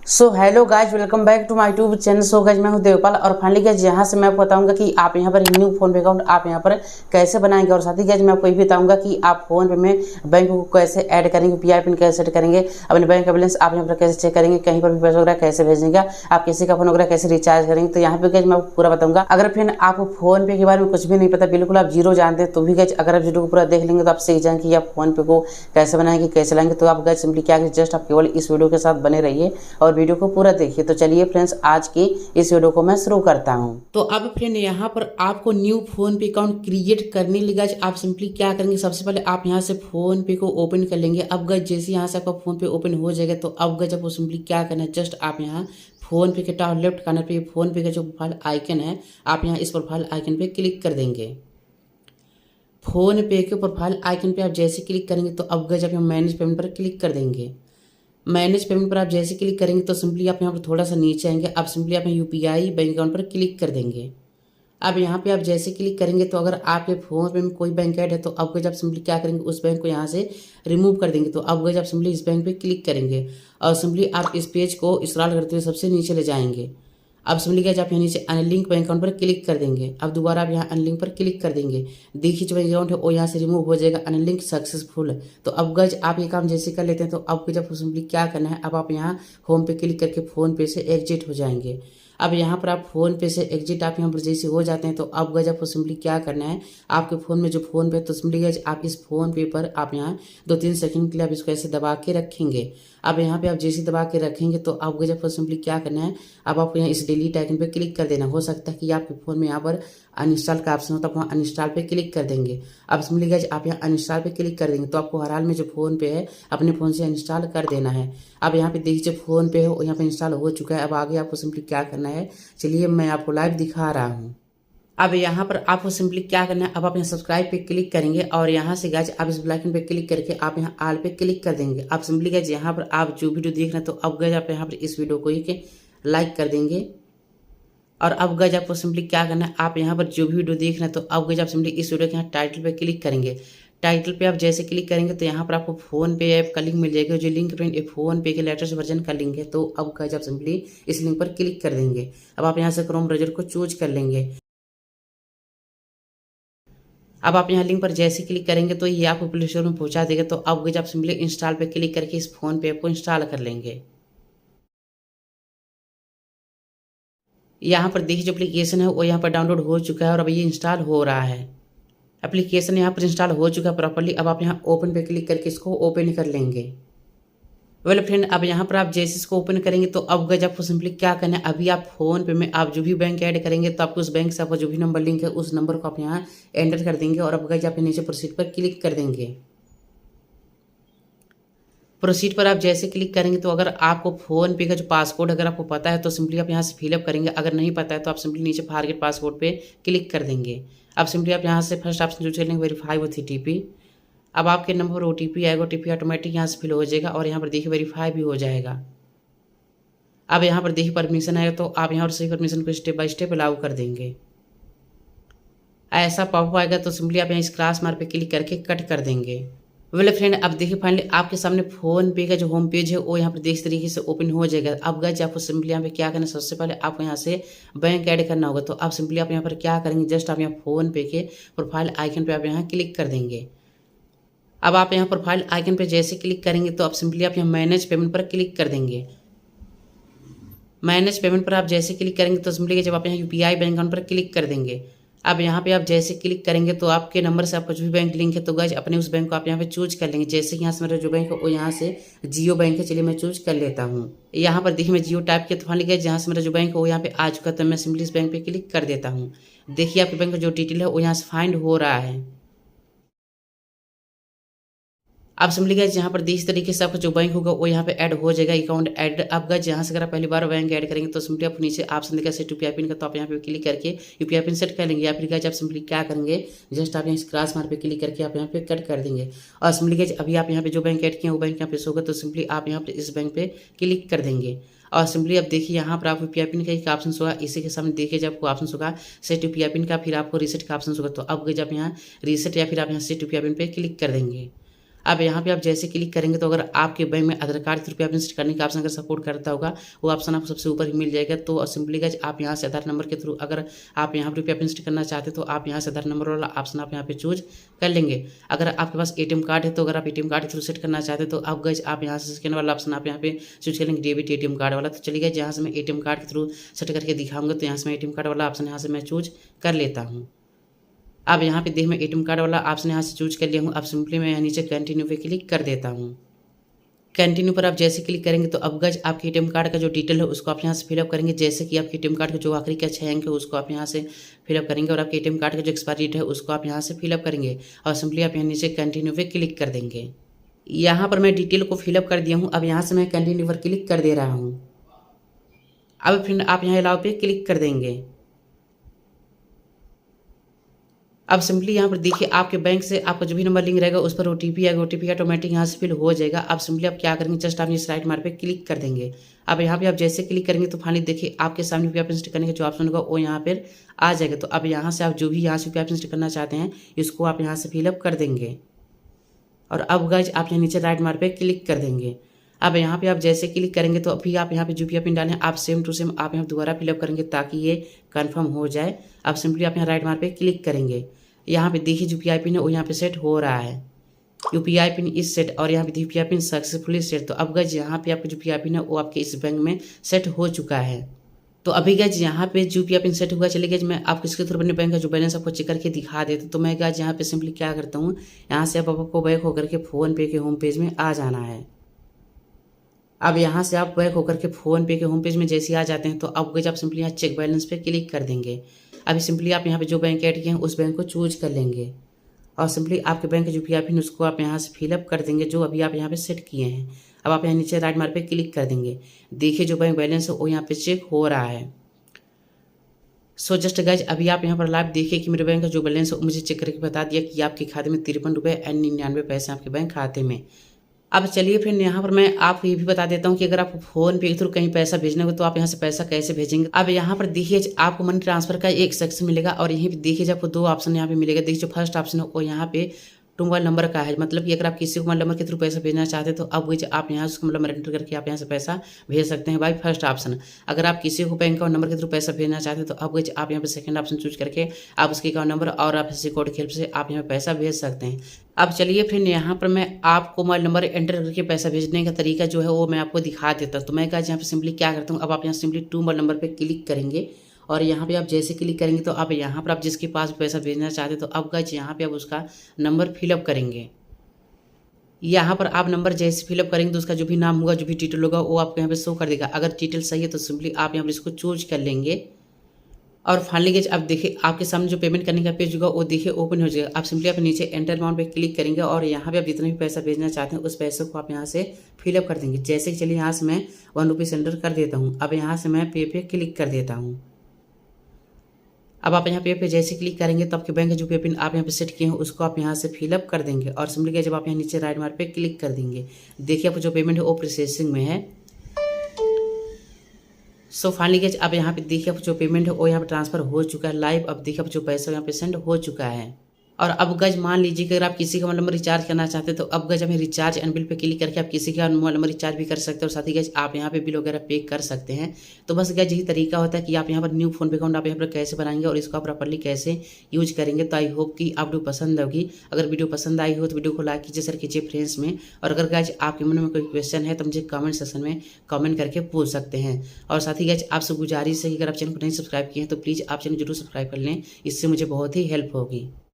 So hello guys, welcome back to my YouTube channel. So guys, मैं हूं देवपाल और finally guys यहाँ से मैं आपको बताऊंगा कि आप यहाँ पर न्यू फोन पे अकाउंट आप यहाँ पर कैसे बनाएंगे। और साथ ही गाइज मैं आपको ये भी बताऊंगा कि आप फोन पे में बैंक को कैसे ऐड करेंगे, पीआई पिन कैसे सेट करेंगे, अपने बैंक का बैलेंस आप यहाँ पर कैसे चेक करेंगे, कहीं पर भी पैसा वगैरह कैसे भेजेंगे, आप किसी का फोन वगैरह कैसे रिचार्ज करेंगे। तो यहाँ पे गाइज मैं आपको पूरा बताऊंगा। अगर फिर आपको फोन पे के बारे में कुछ भी नहीं पता, बिल्कुल आप जीरो जानते हैं, तो भी गाइज अगर आप वीडियो को पूरा देख लेंगे तो आप सीख जाएंगे कि आप फोन पे को कैसे बनाएंगे, कैसे लाएंगे। तो आप गाइज सिंपली क्या करें, जस्ट आप केवल इस वीडियो के साथ बने रहिए और वीडियो को पूरा देखिए। तो चलिए फ्रेंड्स, आज की इस वीडियो को मैं शुरू करता हूं। तो अब फ्रेंड यहाँ पर आपको न्यू फोन पे अकाउंट क्रिएट करने लगा, आप सिंपली क्या करेंगे, सबसे पहले आप यहाँ से फोन पे को ओपन कर लेंगे। अब गज जैसे यहाँ से आपका फोन पे ओपन हो जाएगा तो अब गज आपको सिंपली क्या करना है, जस्ट आप यहाँ फोन पे के टॉप लेफ्ट कॉर्नर पे फोन पे का जो प्रोफाइल आइकन है, आप यहाँ इस प्रोफाइल आइकन पे क्लिक कर देंगे। फोन पे के प्रोफाइल आइकन पे आप जैसे क्लिक करेंगे तो अब गज आप यहाँ मैनेज पेमेंट पर क्लिक कर देंगे। मैनेज पेमेंट पर आप जैसे क्लिक करेंगे तो सिंपली आप यहाँ पर थोड़ा सा नीचे आएंगे। आप सिंपली आप यूपीआई बैंक अकाउंट पर क्लिक कर देंगे। अब यहाँ पे आप जैसे क्लिक करेंगे तो अगर आपके फोन पे में कोई बैंक ऐड है तो अब आप सिंपली क्या करेंगे, उस बैंक को यहाँ से रिमूव कर देंगे। तो अब आप सिंपली इस बैंक पे क्लिक करेंगे और सिंपली आप इस पेज को स्क्रॉल करते हुए सबसे नीचे ले जाएंगे। अब सिंपली क्या आप यहाँ नीचे अनलिंक बैंक अकाउंट पर क्लिक कर देंगे। अब दोबारा आप यहाँ अनलिंक पर क्लिक कर देंगे। देखिए जो बैंक अकाउंट है वो यहाँ से रिमूव हो जाएगा, अनलिंक सक्सेसफुल। तो अब गज आप ये काम जैसे कर लेते हैं तो अब जब सिंपली क्या करना है, अब आप यहाँ होम पे क्लिक करके फोन पे से एग्जिट हो जाएंगे। अब यहाँ पर आप फोन पे से एग्जिट आप यहाँ पर जैसे हो जाते हैं तो अब गज आपको सिंपली क्या करना है, आपके फोन में जो फोन पे तो सिंपली गज आप इस फोन पे पर आप यहाँ 2-3 सेकंड के लिए आप इसको ऐसे दबा के रखेंगे। अब यहाँ पे आप जैसे दबा के रखेंगे तो अब गज आपको सिंपली क्या करना है, अब आपको यहाँ इस डिलीट आइकन पे क्लिक कर देना। हो सकता है कि आपके फोन में यहाँ पर अनइंस्टॉल का ऑप्शन हो तो आप वहाँ अनइंस्टॉल पे क्लिक कर देंगे। अब सिंपली गज आप यहाँ अनइंस्टॉल पे क्लिक कर देंगे तो आपको हर हाल में जो फोन पे है अपने फोन से अनइंस्टॉल कर देना है। अब यहाँ पे देखिए फोन पे हो यहाँ पे इंस्टॉल हो चुका है। अब आगे आपको सिंपली क्या करना है, चलिए मैं आपको लाइव दिखा रहा हूँ। अब यहाँ पर आपको सिंपली क्या करना है, अब आप यहाँ सब्सक्राइब पे क्लिक करेंगे और यहाँ से गाइज आप इस ब्लैक पे क्लिक करके आप यहाँ ऑल पे क्लिक कर देंगे। आप सिंपली गाइज यहाँ पर आप जो वीडियो देख रहे हैं तो अब गाइज आप यहाँ पर इस वीडियो को ही लाइक कर देंगे। और अब गाइज आपको सिंपली क्या करना है, आप यहाँ पर जो भी वीडियो देख रहे हैं तो अब गाइज आप सिंपली इस वीडियो के यहाँ टाइटल पे क्लिक करेंगे। टाइटल पे आप जैसे क्लिक करेंगे तो यहाँ पर आपको फोन पे ऐप का लिंक मिल जाएगा, जो लिंक पे फोन पे के लेटेस्ट वर्जन का लिंक है। तो अब गाइज आप सिंपली इस लिंक पर क्लिक कर देंगे। अब आप यहाँ से क्रोम ब्राउज़र को चूज कर लेंगे। अब आप यहाँ लिंक पर जैसे क्लिक करेंगे तो ये आपको प्ले स्टोर में पहुंचा देगा। तो अब गाइज आप सिंपली इंस्टॉल पे क्लिक करके इस फोन पे ऐप को इंस्टॉल कर लेंगे। यहाँ पर देखिए जो एप्लीकेशन है वो यहाँ पर डाउनलोड हो चुका है और अब ये इंस्टॉल हो रहा है। एप्लीकेशन यहाँ पर इंस्टॉल हो चुका है प्रॉपर्ली। अब आप यहाँ ओपन पे क्लिक करके इसको ओपन कर लेंगे। वेल फ्रेंड, अब यहाँ पर आप जैसे इसको ओपन करेंगे तो अब गज आपको सिंपली क्या करना है, अभी आप फोन पे में आप जो भी बैंक ऐड करेंगे तो आपको उस बैंक से आपका जो भी नंबर लिंक है उस नंबर को आप यहाँ एंटर कर देंगे और अब गज आप नीचे प्रोसीड पर क्लिक कर देंगे। प्रोसीड पर आप जैसे क्लिक करेंगे तो अगर आपको फोन पे का जो पासवर्ड अगर आपको पता है तो सिंपली आप यहाँ से फिलअप करेंगे, अगर नहीं पता है तो आप सिंपली नीचे फॉरगेट पासवर्ड पे क्लिक कर देंगे। अब सिंपली आप यहाँ से फर्स्ट ऑप्शन चूज करेंगे वेरीफाई विथ OTP। अब आपके नंबर पर OTP आएगा, OTP ऑटोमेटिक यहाँ से फिल हो जाएगा और यहाँ पर देखिए वेरीफाई भी हो जाएगा। अब यहाँ पर देखिए परमिशन आएगा तो आप यहाँ पर सही परमिशन को स्टेप बाय स्टेप अलाउ कर देंगे। ऐसा पॉपअप आएगा तो सिंपली आप यहाँ इस क्रॉस मार्क पे क्लिक करके कट कर देंगे। वेल फ्रेंड, अब देखिए फाइनली आपके सामने फोन पे का जो होम पेज है वो यहाँ पर इस तरीके से ओपन हो जाएगा। अब गाइस आपको सिंपली यहाँ पे क्या करना है, सबसे पहले आपको यहाँ से बैंक ऐड करना होगा। तो आप सिंपली आप यहाँ पर क्या करेंगे, जस्ट आप यहाँ फोन पे के प्रोफाइल आइकन पे आप यहाँ क्लिक कर देंगे। अब आप यहाँ प्रोफाइल आइकन पे जैसे क्लिक करेंगे तो आप सिंपली आप यहाँ मैनेज पेमेंट पर क्लिक कर देंगे। मैनेज पेमेंट पर आप जैसे क्लिक करेंगे तो सिंपली जब आप यहाँ यूपीआई बैंक अकाउंट पर क्लिक कर देंगे। अब यहाँ पे आप जैसे क्लिक करेंगे तो आपके नंबर से आपका जो भी बैंक लिंक है तो गाइज अपने उस बैंक को आप यहाँ पे चूज कर लेंगे। जैसे यहाँ से मेरा जो बैंक है वो यहाँ से जियो बैंक है, चलिए मैं चूज कर लेता हूँ। यहाँ पर देखिए मैं जियो टाइप के तूफान लिखा है, जहाँ से मेरा जो बैंक है वो यहाँ पे आ चुका है तो मैं सिंपली इस बैंक पे क्लिक कर देता हूँ। देखिए आपके बैंक का जो डिटेल है वो यहाँ से फाइंड हो रहा है। अब सिंपली गाइज यहाँ पर इस तरीके से आपका जो बैंक होगा वो यहाँ पे ऐड हो जाएगा, अकाउंट ऐड। अब गाइज यहाँ से अगर आप पहली बार बैंक ऐड करेंगे तो सिंपली आप नीचे ऑप्शन देगा सेट यूपीआई पिन का, तो आप यहाँ पे क्लिक करके यूपीआई पिन सेट कर लेंगे। या फिर गाइज आप सिंपली क्या करेंगे, जस्ट आप यहाँ क्रॉस मार्क पे क्लिक करके आप यहाँ पे कट कर देंगे। और सिंपली गाइज अभी आप यहाँ पे जो बैंक ऐड किए वो बैंक यहाँ पे होगा तो सिंपली आप यहाँ पे इस बैंक पे क्लिक कर देंगे। और सिंपली अब देखिए यहाँ पर आपको यूपीआई पिन का एक ऑप्शन होगा, इसी के सामने देखिए जब आपको ऑप्शन होगा सेट यूपीआई पिन का, फिर आपको रीसेट का ऑप्शन होगा। तो अब जब यहाँ रीसेट या फिर आप यहाँ सेट यूपीआई पिन पे क्लिक कर देंगे। अब यहाँ पे आप जैसे क्लिक करेंगे तो अगर आपके बैंक में आधार कार्ड के थ्रू पेमेंट करने का ऑप्शन अगर सपोर्ट करता होगा वो ऑप्शन आपको सबसे ऊपर ही मिल जाएगा। तो सिंपली गाइस आप यहाँ से आधार नंबर के थ्रू अगर आप यहाँ पर पेमेंट करना चाहते हैं तो आप यहाँ से आधार नंबर वाला ऑप्शन आप यहाँ पे चूज कर लेंगे। अगर आपके पास ATM कार्ड है तो अगर आप ATM कार्ड के थ्रू सेट करना चाहते हैं तो आप गाइस आप यहाँ से सेकंड वाला ऑप्शन आप यहाँ पे चूज करेंगे डेबिट ATM कार्ड वाला। तो चलिए गाइस यहाँ से मैं ATM कार्ड के थ्रू सेट करके दिखाऊंगा। तो यहाँ से मैं ATM कार्ड वाला ऑप्शन यहाँ से मैं चूज कर लेता हूँ। अब यहाँ पे देख मैं ATM कार्ड वाला ऑप्शन यहाँ से चूज कर लिया हूँ। अब सिंपली मैं यहाँ नीचे कंटिन्यू पे क्लिक कर देता हूँ। कंटिन्यू पर आप जैसे क्लिक करेंगे तो अब गाइस आपके ATM कार्ड का जो डिटेल है उसको आप यहाँ से फिलअप करेंगे। जैसे कि आपके ATM कार्ड का जो आखिरी का 6 अंक है उसको आप यहाँ से फिलअप करेंगे और आपके ATM कार्ड का जो एक्सपायरी डेट है उसको आप यहाँ से फिलअप करेंगे और सिंपली आप यहाँ नीचे कंटिन्यू पे क्लिक कर देंगे। यहाँ पर मैं डिटेल को फिलअप कर दिया हूँ। अब यहाँ से मैं कंटिन्यू पर क्लिक कर दे रहा हूँ। अब फिर आप यहाँ अलाउ पे क्लिक कर देंगे। अब सिंपली यहाँ पर देखिए आपके बैंक से आपका जो भी नंबर लिंक रहेगा उस पर OTP आएगा। OTP ऑटोमेटिक यहाँ से फिल हो जाएगा। अब सिंपली आप क्या करेंगे, जस्ट आप इस राइट मार्क पे क्लिक कर देंगे। अब यहाँ पे आप जैसे क्लिक करेंगे तो फाइनली देखिए आपके सामने यूपीआई पेमेंट करने का जो ऑप्शन होगा वो यहाँ पर आ जाएगा। तो अब यहाँ से आप जो भी यहाँ से यूपीआई पेमेंट करना चाहते हैं इसको आप यहाँ से फिलअप कर देंगे और अब गाइस आप यहाँ नीचे राइट मार्क पे क्लिक कर देंगे। अब यहाँ पे आप जैसे क्लिक करेंगे तो अभी आप यहाँ पे जो भी पिन डालें आप सेम टू सेम आप यहाँ दोबारा फिलअप करेंगे ताकि ये कंफर्म हो जाए। अब सिंपली आप यहाँ राइट मार्क पे क्लिक करेंगे। यहाँ पे देखिए जो यूपीआई पिन है वो यहाँ पे सेट हो रहा है। यूपीआई पिन इस सेट और यहाँ पे यूपीआई पिन सक्सेसफुली सेट। तो अब गाइस यहाँ पे आपका जो यूपीआई पिन है वो आपके इस बैंक में सेट हो चुका है। तो अभी गाइस यहाँ पे जो यूपीआई पिन सेट हुआ, चलिए गाइस मैं आपको इसके थ्रू अपने बैंक का जो बैलेंस आपको चेक करके दिखा देता हूँ। तो मैं गाइस यहाँ पे सिंपली क्या करता हूँ, यहाँ से आपको बैक होकर के फ़ोन पे के होम पेज में आ जाना है। अब यहाँ से आप बैक होकर के फ़ोन पे के होम पेज में जैसे आ जाते हैं तो अब गाइस आप सिंपली यहाँ चेक बैलेंस पे क्लिक कर देंगे। अभी सिंपली आप यहाँ पे जो बैंक ऐड किए हैं उस बैंक को चूज कर लेंगे और सिंपली आपके बैंक का जो यूपीआई पिन उसको आप यहाँ से फिलअप कर देंगे जो अभी आप यहाँ पे सेट किए हैं। अब आप यहाँ नीचे राइट मार्क पे क्लिक कर देंगे। देखिए जो बैंक बैलेंस है वो यहाँ पे चेक हो रहा है। सो जस्ट गाइज अभी आप यहाँ पर लाइव देखिए कि मेरे बैंक का जो बैलेंस है मुझे चेक करके बता दिया कि आपके खाते में 53 रुपये और 99 पैसे आपके बैंक खाते में। अब चलिए फिर यहाँ पर मैं आपको ये भी बता देता हूँ कि अगर आपको फोन पे के थ्रू कहीं पैसा भेजना हो तो आप यहाँ से पैसा कैसे भेजेंगे। अब यहाँ पर देखिए आपको मनी ट्रांसफर का एक सेक्शन मिलेगा और यहीं पे देखिए आपको 2 ऑप्शन यहाँ पे मिलेगा। देखिए जो फर्स्ट ऑप्शन है वो यहाँ पे टू मोबाइल नंबर का है, मतलब कि अगर आप किसी को मोबाइल नंबर के थ्रू पैसा भेजना चाहते हैं तो अब वही आप यहाँ उसको नंबर एंटर करके आप यहाँ से पैसा भेज सकते हैं। भाई फर्स्ट ऑप्शन। अगर आप किसी को बैंक अकाउंट नंबर के थ्रू पैसा भेजना चाहते हैं तो अब वही आप यहाँ पे सेकंड ऑप्शन चूज करके आप उसके अकाउंट नंबर और आप इसी कोड की हेल्प से आप यहाँ पैसा भेज सकते हैं। अब चलिए फिर यहाँ पर मैं आपको मोबाइल नंबर एंटर करके पैसा भेजने का तरीका जो है वो मैं आपको दिखा देता हूँ। तो मैं यहाँ पे सिंपली क्या करता हूँ, अब आप यहाँ सिंपली टू मोबाइल नंबर पर क्लिक करेंगे और यहाँ पे आप जैसे क्लिक करेंगे तो आप यहाँ पर आप जिसके पास पैसा भेजना चाहते हैं तो अब गाइस यहाँ पे आप उसका नंबर फिलअप करेंगे। यहाँ पर आप नंबर जैसे फिलअप करेंगे तो उसका जो भी नाम होगा जो भी डिटेल होगा वो आपको यहाँ पे शो कर देगा। अगर डिटेल सही है तो सिंपली आप यहाँ पर इसको चूज कर लेंगे और फाइनली गाइस अब देखिए आपके सामने जो पेमेंट करने का पेज होगा वो देखिए ओपन हो जाएगा। आप सिंपली आप नीचे एंटर अमाउंट पे क्लिक करेंगे और यहाँ पे आप जितना भी पैसा भेजना चाहते हैं उस पैसे को आप यहाँ से फिलअप कर देंगे। जैसे कि चलिए यहाँ से मैं 1 रुपीज़ एंटर कर देता हूँ। अब यहाँ से मैं पे क्लिक कर देता हूँ। अब आप यहाँ पे जैसे क्लिक करेंगे तो आपके बैंक का जो पे पिन आप यहाँ पे सेट किए हैं उसको आप यहाँ से फिलअप कर देंगे और सिंपली जब आप यहाँ नीचे राइट मार्क पे क्लिक कर देंगे देखिए आपको जो पेमेंट है वो प्रोसेसिंग में है। सो फाइनली गाइस अब यहाँ पे देखिए आप जो पेमेंट है वो यहाँ पे ट्रांसफर हो चुका है लाइव। अब देखिए आप जो पैसा यहाँ पे सेंड हो चुका है। और अब गाइस मान लीजिए कि अगर आप किसी का मोबाइल नंबर रिचार्ज करना चाहते हैं तो अब गाइस हमें recharge and bill pay click करके आप किसी का मोबाइल नंबर रिचार्ज भी कर सकते हैं और साथ ही गाइस आप यहाँ पे बिल वगैरह पे कर सकते हैं। तो बस गाइस यही तरीका होता है कि आप यहाँ पर न्यू फोन पे अकाउंट आप यहाँ पर कैसे बनाएंगे और इसको आप प्रॉपर्ली कैसे यूज करेंगे। तो आई होप कि आप वीडियो पसंद होगी। अगर वीडियो पसंद आई हो तो वीडियो को लाइक कीजिए, शेयर कीजिए फ्रेंड्स में। और अगर गाइस आपके मन में कोई क्वेश्चन है तो मुझे कमेंट सेक्शन में कमेंट करके पूछ सकते हैं। और साथ ही गाइस आपसे गुजारिश है कि अगर आप चैनल को नहीं सब्सक्राइब किए हैं तो प्लीज़ आप चैनल जरूर सब्सक्राइब कर लें, इससे मुझे बहुत ही हेल्प होगी।